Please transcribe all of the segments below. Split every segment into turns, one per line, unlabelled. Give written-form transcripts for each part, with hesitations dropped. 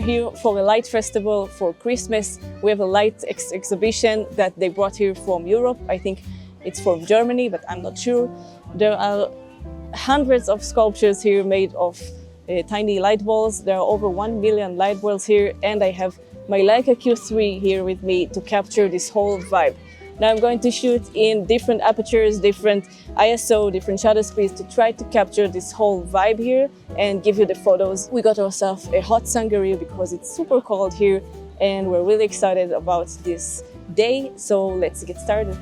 here for a light festival for Christmas. We have a light exhibition that they brought here from Europe. I think it's from Germany, but I'm not sure. There are hundreds of sculptures here made of tiny light balls. There are over 1 million light balls here, and I have my Leica Q3 here with me to capture this whole vibe. Now I'm going to shoot in different apertures, different ISO, different shutter speeds to try to capture this whole vibe here and give you the photos. We got ourselves a hot sangria because it's super cold here and we're really excited about this day, so let's get started.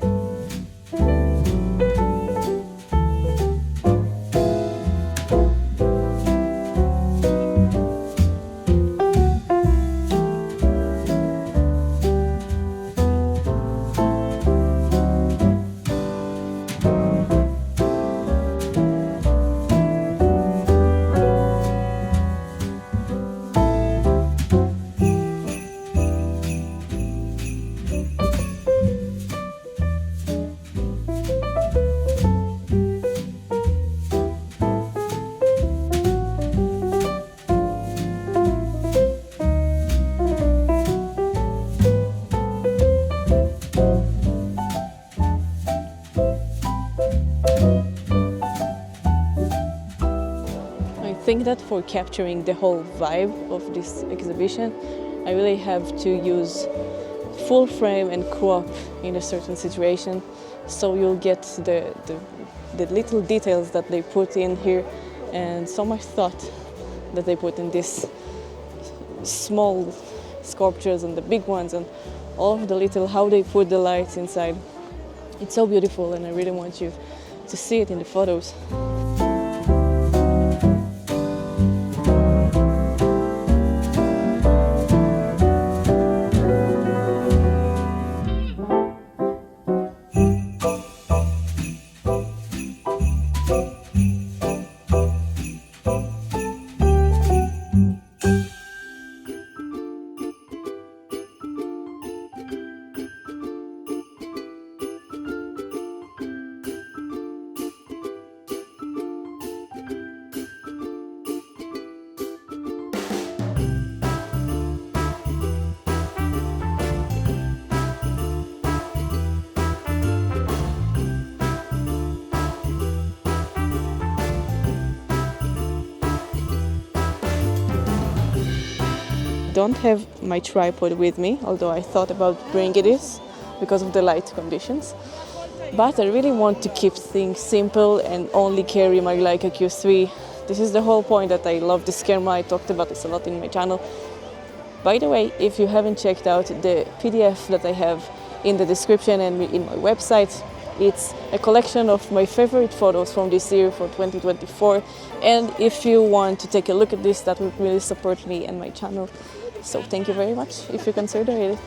I think that for capturing the whole vibe of this exhibition, I really have to use full frame and crop in a certain situation, so you'll get the little details that they put in here and so much thought that they put in these small sculptures and the big ones and all of the little, how they put the lights inside. It's so beautiful and I really want you to see it in the photos. Don't have my tripod with me, although I thought about bringing it because of the light conditions. But I really want to keep things simple and only carry my Leica Q3. This is the whole point that I love this camera. I talked about this a lot in my channel. By the way, if you haven't checked out the PDF that I have in the description and in my website, it's a collection of my favorite photos from this year for 2024. And if you want to take a look at this, that would really support me and my channel. So thank you very much if you consider it.